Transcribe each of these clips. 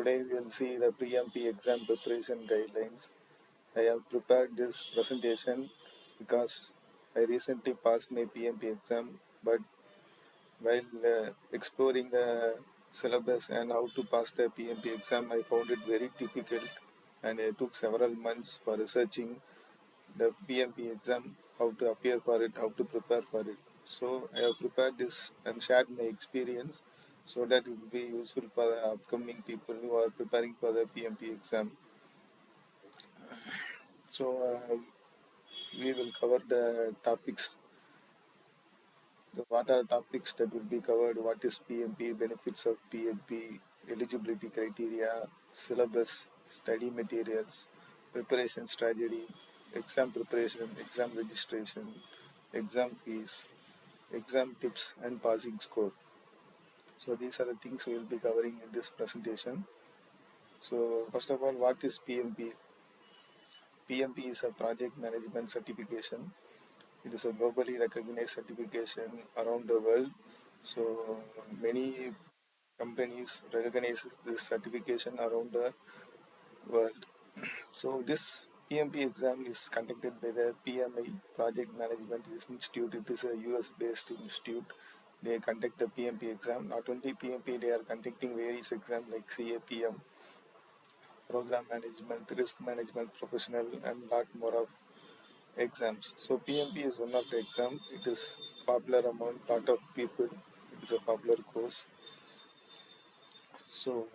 today we will see the PMP exam preparation guidelines. I have prepared this presentation because I recently passed my PMP exam, but while exploring the syllabus and how to pass the PMP exam, I found it very difficult, and I took several months for researching the PMP exam, how to appear for it, how to prepare for it. So I have prepared this and shared my experience so that it will be useful for the upcoming people who are preparing for the PMP exam. So we will cover the topics. What are the topics that will be covered? What is PMP? Benefits of PMP? Eligibility criteria? Syllabus? Study materials? Preparation strategy? Exam preparation? Exam registration? Exam fees? Exam tips and passing score. So these are the things we will be covering in this presentation. So first of all, what is PMP? PMP is a project management certification. It is a globally recognized certification around the world. So many companies recognize this certification around the world. So this PMP exam is conducted by the PMI Project Management Institute. It is a US based institute. They conduct the PMP exam. Not only PMP, they are conducting various exams like CAPM, Program Management, Risk Management Professional, and lot more of exams. So PMP is one of the exam. It is popular among lot of people. It is a popular course. So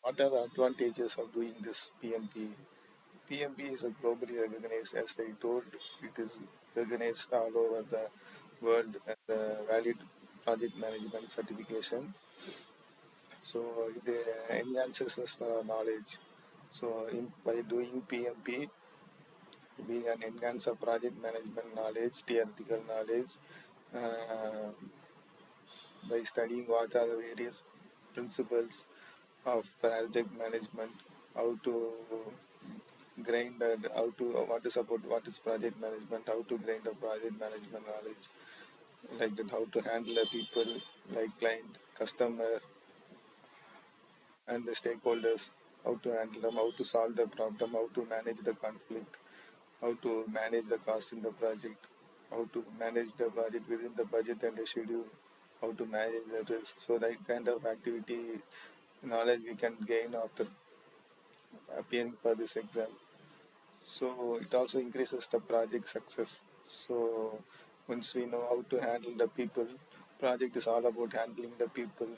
what are the advantages of doing this PMP? PMP is a globally recognized, as I told, it is recognized all over the world as a valid project management certification. So it enhances us knowledge. So by doing PMP, we can enhance our project management knowledge, theoretical knowledge, uh, by studying what are the various principles of project management, how to grind and how to what is about what is project management, how to grind the project management knowledge, like that, how to handle the people like client, customer, and the stakeholders, how to handle them, how to solve the problem, how to manage the conflict, how to manage the cost in the project, how to manage the project within the budget and the schedule, how to manage the risk. So that kind of activity knowledge we can gain after appearing for this exam. So it also increases the project success. So once we know how to handle the people, project is all about handling the people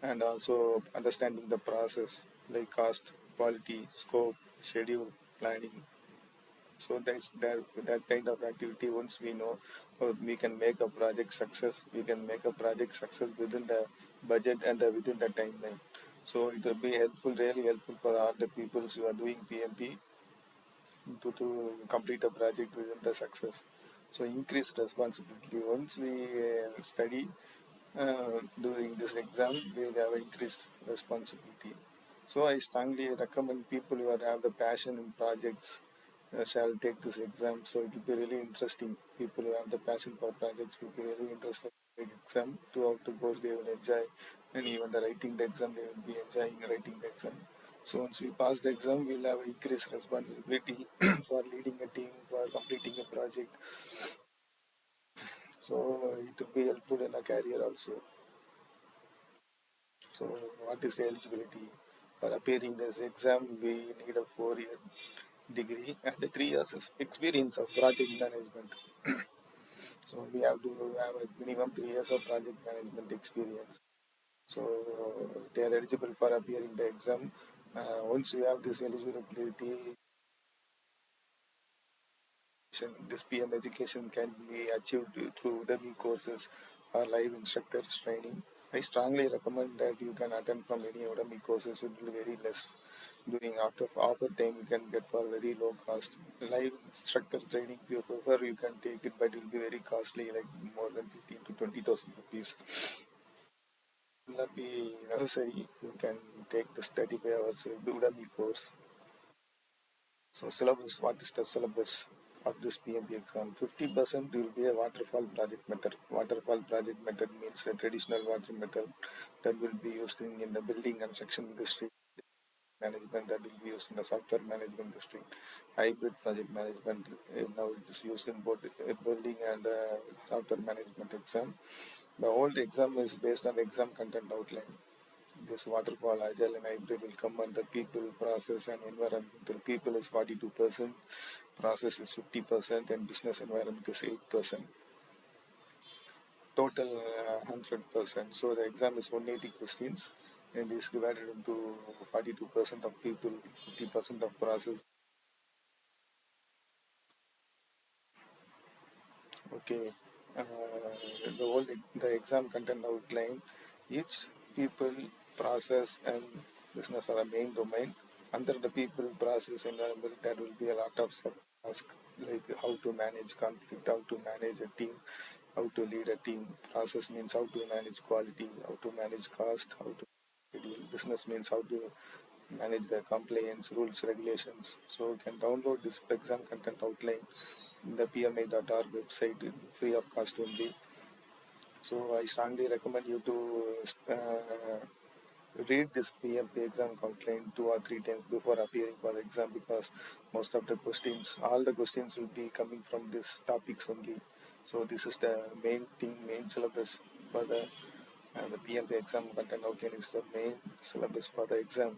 and also understanding the process like cost, quality, scope, schedule, planning. So that kind of activity. Once we know, we can make a project success. We can make a project success within the budget and within the timeline. So it will be helpful, really helpful for all the people who are doing PMP to complete a project within the success. So increased responsibility. Once we study during this exam, we will have increased responsibility. So I strongly recommend people who have the passion in projects shall take this exam. So it will be really interesting. People who have the passion for projects will be really interested in the exam. Throughout the course, they will enjoy, and even the writing the exam, they will be enjoying writing the exam. So once we pass the exam, we'll have increased responsibility for leading a team, for completing a project. So it will be helpful in a career also. So what is the eligibility? For appearing this exam, we need a 4-year degree and 3 years of experience of project management. So we have to have a minimum 3 years of project management experience. So they are eligible for appearing the exam. Once you have this eligibility, this PM education can be achieved through Udemy courses or live instructors training. I strongly recommend that you can attend from any Udemy courses. It will be very less. During after offer time, you can get for very low cost. Live instructor training, if you prefer, you can take it, but it will be very costly, like more than 15 to 20,000 rupees. It will not be necessary. You can take the 35 hours Udemy course. So syllabus, what is the syllabus? of this PMP exam. 50% will be a waterfall project method. Waterfall project method means a traditional water method that will be used in the building construction industry management, that will be used in the software management industry. Hybrid project management, now it is used in both building and software management exam. The old exam is based on exam content outline. This waterfall, agile, and hybrid will come under people, process, and environmental. People is 42%, process is 50%, and business environment is 8%. Total 100%. So the exam is 180 questions and is divided into 42% of people, 50% of process. Okay, uh, the exam content outline. Each people, process, and business are the main domain. Under the people, process, environment, there will be a lot of sub tasks like how to manage conflict, how to manage a team, how to lead a team. Process means how to manage quality, how to manage cost, how to schedule. Business means how to manage the compliance, rules, regulations. So you can download this exam content outline in the pma.org website free of cost only. So I strongly recommend you to read this PMP exam outline 2 or 3 times before appearing for the exam, because most of the questions, all the questions will be coming from this topics only. So this is the main thing, main syllabus for the PMP exam content outline is the main syllabus for the exam.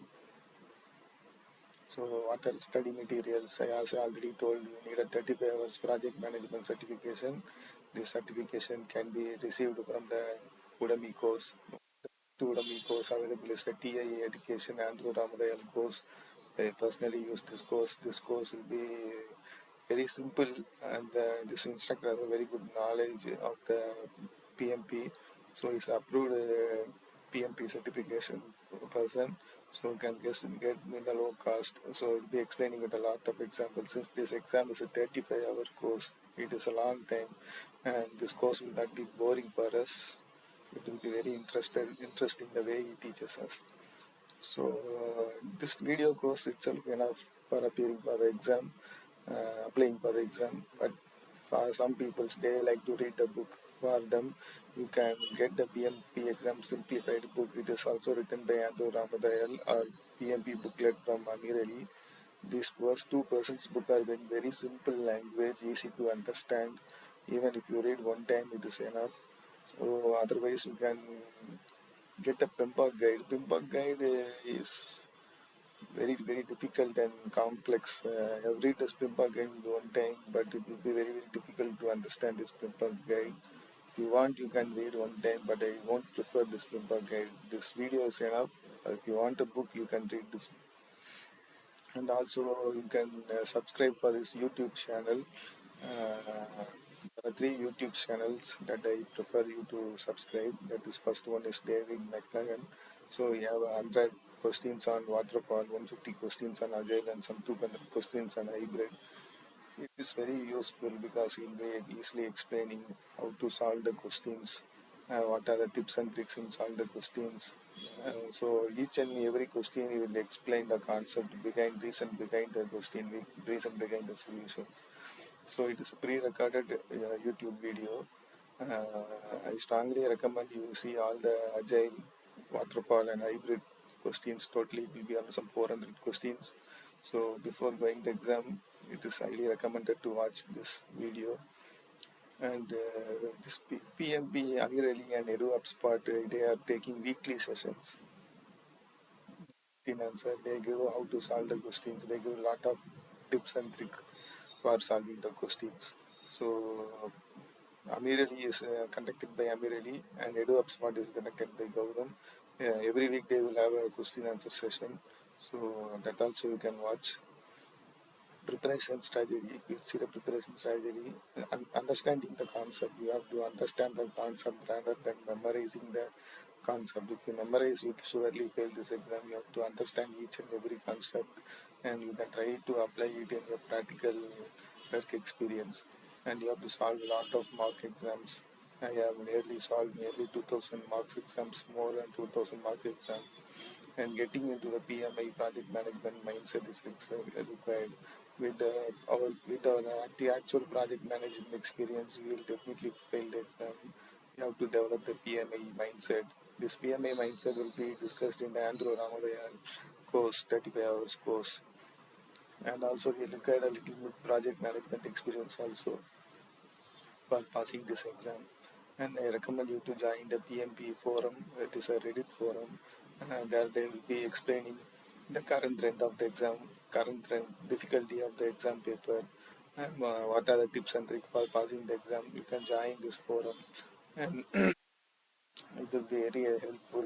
So what are study materials? I also already told you need a 35 hours project management certification. This certification can be received from the Udemy course. The Udemy course available is the TIE Education Andrew Ramadayal course. I personally use this course. This course will be very simple, and this instructor has a very good knowledge of the PMP. So he's approved PMP certification person, so can get in a low cost. So he'll be explaining with a lot of examples. Since this exam is a 35-hour course, it is a long time, and this course will not be boring for us. It will be very interesting the way he teaches us. So this video course itself enough for appearing for the exam, applying for the exam. But for some people, they like to read the book. For them, you can get the PMP exam simplified book. It is also written by Andrew Ramadayal, or PMP booklet from Amir Ali. These first two persons' book are in very simple language, easy to understand. Even if you read one time, it is enough. So otherwise, you can get a Pimpa guide. Pimpa guide is very difficult and complex. I've read this Pimpa guide one time, but it will be very difficult to understand this Pimpa guide. If you want, you can read one time, but I won't prefer this Pimpa guide. This video is enough. If you want a book, you can read this, and also you can subscribe for this YouTube channel. There are three YouTube channels that I prefer you to subscribe. That is, first one is David McLagan. So you have 100 questions on waterfall, 150 questions on agile, and some 200 questions on hybrid. It is very useful because he will be easily explaining how to solve the questions, what are the tips and tricks in solve the questions. So each and every question he will explain the concept behind, reason behind the question, reason behind the solutions. So it is a pre-recorded YouTube video. I strongly recommend you see all the agile, waterfall, and hybrid questions. Totally, it will be on some 400 questions. So before going the exam, it is highly recommended to watch this video. And this PMP, Amir Ali, and Edu Upspot, they are taking weekly sessions in answer. They give how to solve the questions. They give a lot of tips and tricks for solving the questions. So Amir Ali is conducted by Amir Ali, and Edu Upspot is conducted by Gautam. Every week they will have a question answer session. So that also you can watch. Preparation strategy, you see the preparation strategy, understanding the concept. You have to understand the concept rather than memorizing the concept. If you memorize, you surely fail this exam. You have to understand each and every concept, and you can try to apply it in your practical work experience. And you have to solve a lot of mock exams. I have nearly solved nearly 2000 marks exams, more than 2000 mark exams, and getting into the PMI project management mindset is required. with our the actual project management experience, we will definitely fail the exam. We have to develop the PMA mindset. This PMA mindset will be discussed in the Andrew Ramadayal course, 35 hours course, and also we look at a little bit project management experience also for passing this exam. And I recommend you to join the PMP forum. It is a Reddit forum. There they will be explaining the current trend of the exam, current trend, difficulty of the exam paper, and what are the tips and tricks for passing the exam. You can join this forum, and it will be very helpful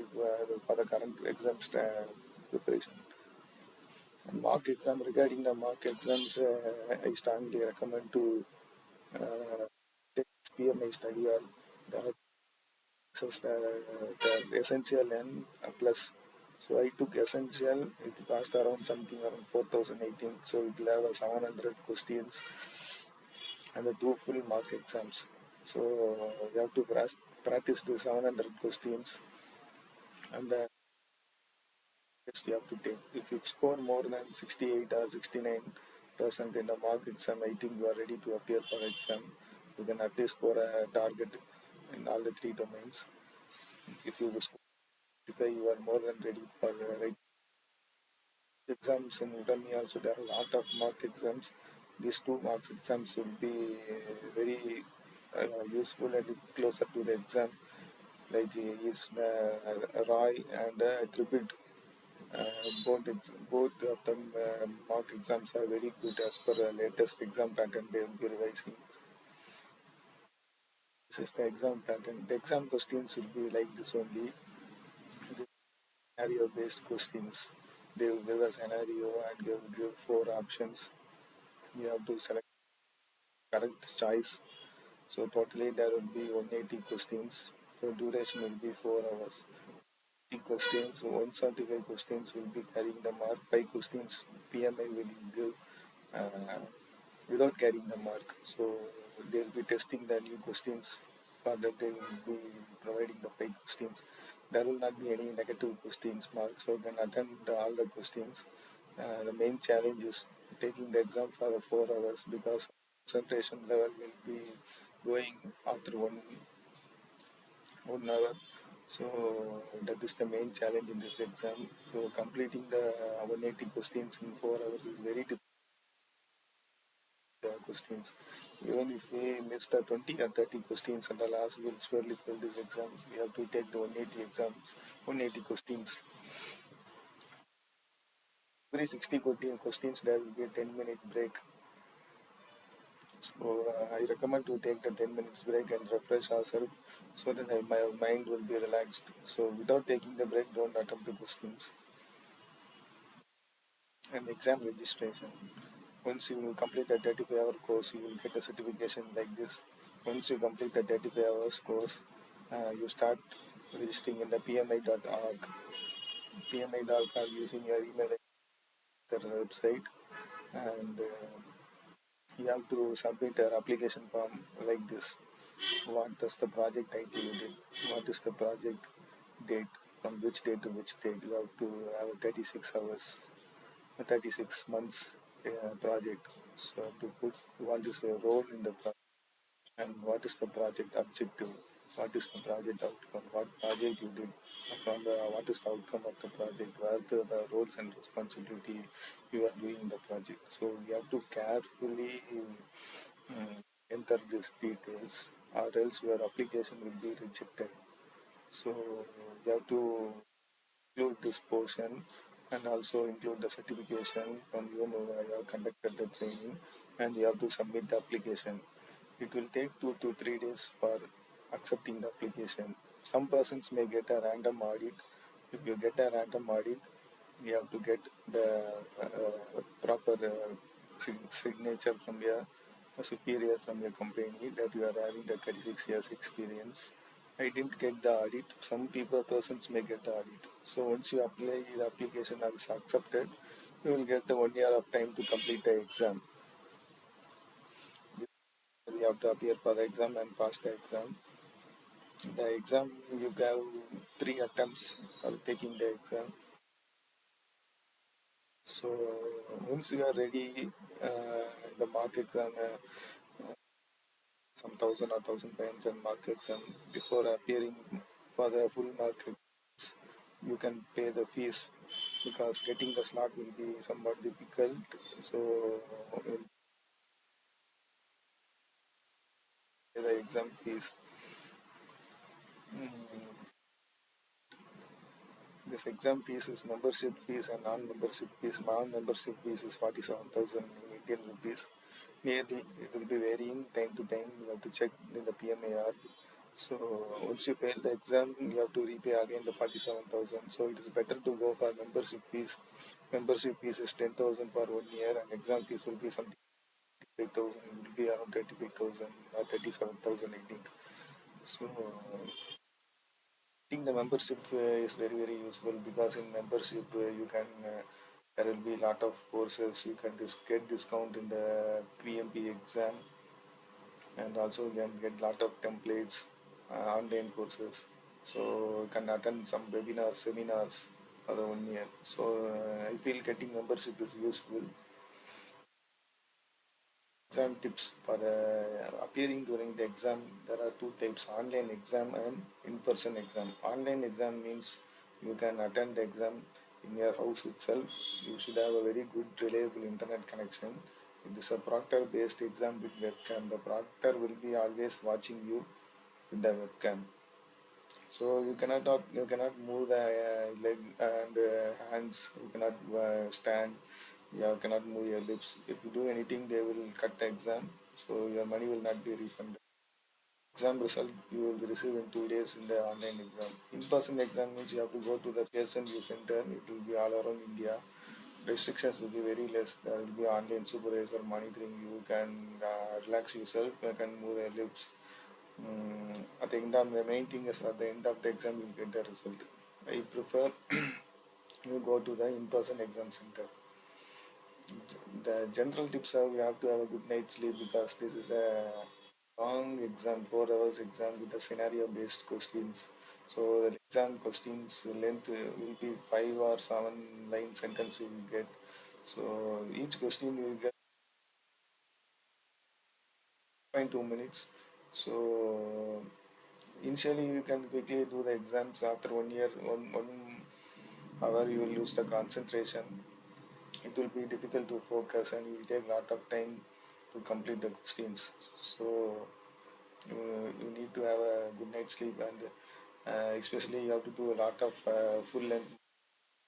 for the current exam preparation. And mock exam, regarding the mock exams, I strongly recommend to take PMI study or the the essential and plus. So I took essential. It cost around something around 4,018. So it will have a 700 questions and the two full mark exams. So you have to practice the 700 questions and the test you have to take. If you score more than 68 or 69% in the mark exam, I think you are ready to appear for the exam. You can at least score a target in all the three domains. If you score, if you are more than ready for writing exams in Udemy also, there are a lot of mock exams. These two marks exams will be very useful and closer to the exam. Like is Roy and Tribute, both of them mock exams are very good as per the latest exam pattern they will be revising. This is the exam pattern. The exam questions will be like this only. The scenario based questions. They will give a scenario and they will give four options. You have to select correct choice. So totally there will be 180 questions. So duration will be 4 hours. 80 questions, 175 questions will be carrying the mark. 5 questions PMI will give uh, without carrying the mark. So they'll be testing the new questions. For that they will be providing the 5 questions. There will not be any negative questions mark. So you can attend all the questions. The main challenge is taking the exam for the 4 hours because concentration level will be going after one hour. So that is the main challenge in this exam. So completing the 180 questions in 4 hours is very difficult questions. Even if we miss the 20 or 30 questions at the last, we'll surely fail this exam. We have to take the 180 exams, 180 questions. Every 60 questions, there will be a 10-minute break. So I recommend to take the 10 minutes break and refresh ourselves so that my mind will be relaxed. So without taking the break, don't attempt the questions. And exam registration. Once you complete the 35-hour course, you will get a certification like this. Once you complete the 35 hours course, you start registering in the pmi.org. pmi.org using your email website, and you have to submit an application form like this. What does the project title you did? What is the project date? From which date to which date? You have to have a 36 hours, a 36 months project. So to put what is your role in the project and what is the project objective? What is the project outcome? What project you did? From the, what is the outcome of the project? What are the roles and responsibility you are doing in the project? So you have to carefully enter these details, or else your application will be rejected. So you have to include this portion and also include the certification from you know you have conducted the training, and you have to submit the application. It will take 2 to 3 days for accepting the application. Some persons may get a random audit. If you get a random audit, you have to get the proper signature from your superior from your company that you are having the 36 years experience. I didn't get the audit. Some people persons may get the audit. So once you apply the application is accepted, you will get the 1 year of time to complete the exam. You have to appear for the exam and pass the exam. The exam you have 3 attempts of taking the exam. So once you are ready in the mark exam, some 1,000 or 1,500 mark exam, before appearing for the full mark exams, you can pay the fees because getting the slot will be somewhat difficult. So you'll pay the exam fees. Mm, This exam fees is membership fees and non-membership fees. Non-membership fees is 47,000 Indian rupees. Nearly, it will be varying time to time. You have to check in the PMAR. So once you fail the exam, you have to repay again the 47,000. So it is better to go for membership fees. Membership fees is 10,000 for 1 year, and exam fees will be something 5,000. It will be around 35,000 or 37,000, I think. So think the membership is very very useful because in membership you can there will be a lot of courses you can get discount in the PMP exam, and also you can get lot of templates, online courses, so you can attend some webinars seminars for the 1 year. So I feel getting membership is useful. Exam tips for appearing during the exam. There are two types: online exam and in-person exam. Online exam means you can attend the exam in your house itself. You should have a very good reliable internet connection. It is a proctor based exam with webcam. The proctor will be always watching you with the webcam, so you cannot move the leg and hands. You cannot stand. You cannot move your lips. If you do anything, they will cut the exam, so your money will not be refunded. Exam result you will receive in 2 days in the online exam. In-person exam means you have to go to the PSMU center. It will be all around India. Restrictions will be very less. There will be online supervisor monitoring you. You can relax yourself. You can move your lips. At the end of the main thing is at the end of the exam you'll get the result. I prefer you go to the in-person exam center. The general tips are you have to have a good night's sleep because this is a long exam, 4 hours exam with the scenario based questions. So the exam questions length will be 5 or 7 line sentence you will get. So each question you will get 0.2 minutes. So initially you can quickly do the exams. After 1 year, 1 hour, you will lose the concentration. It will be difficult to focus and you will take a lot of time to complete the questions. So you need to have a good night's sleep, and especially you have to do a lot of full length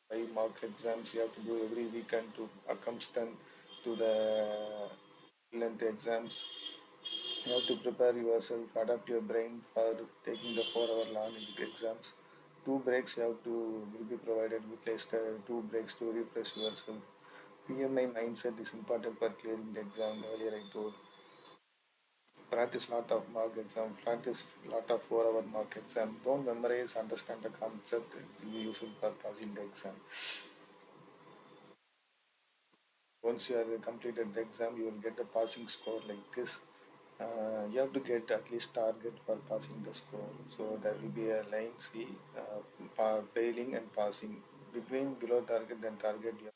5 mark exams. You have to do every weekend to accomplish to the full length exams. You have to prepare yourself, adapt your brain for taking the 4 hour long exams. Two breaks you have to will be provided with least 2 breaks to refresh yourself. PMI mindset is important for clearing the exam. Earlier I told, practice lot of mark exam, practice lot of 4 hour mark exam. Don't memorize, understand the concept. It will be useful for passing the exam. Once you have completed the exam, you will get a passing score like this. You have to get at least target for passing the score. So there will be a line C, failing and passing. Between below target and target, your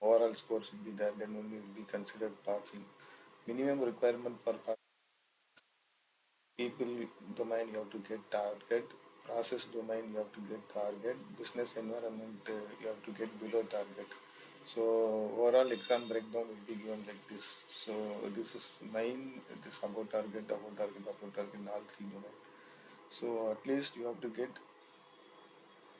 overall score should be there. Then only will be considered passing. Minimum requirement for people domain you have to get target. Process domain you have to get target. Business environment you have to get below target. So overall exam breakdown will be given like this. So this is mine. This about target, about target in all three domains. So at least you have to get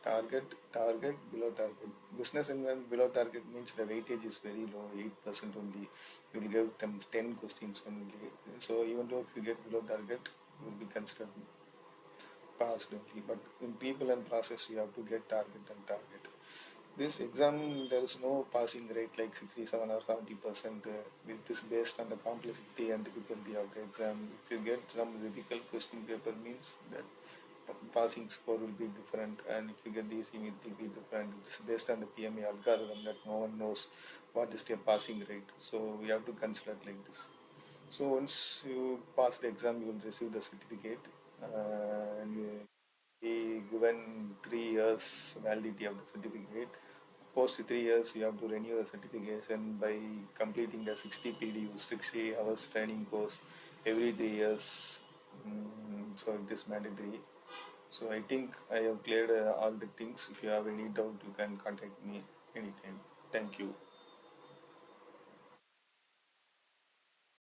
target, target, below target. Business environment below target means the weightage is very low, 8% only. You will give them 10 questions only. So even though if you get below target, you will be considered passed only. But in people and process, you have to get target and target. This exam, there is no passing rate like 67 or 70%. It is based on the complexity and difficulty of the exam. If you get some difficult question paper, means that passing score will be different, and if you get the easy, it will be different. It's based on the PMA algorithm that no one knows what is the passing rate. So we have to consider it like this. So once you pass the exam, you will receive the certificate, and you will be given 3 years validity of the certificate. post 3 years, you have to renew the certification by completing the 60 PDU, 60 hours training course every 3 years. So it is mandatory. So I think I have cleared all the things. If you have any doubt, you can contact me anytime. Thank you.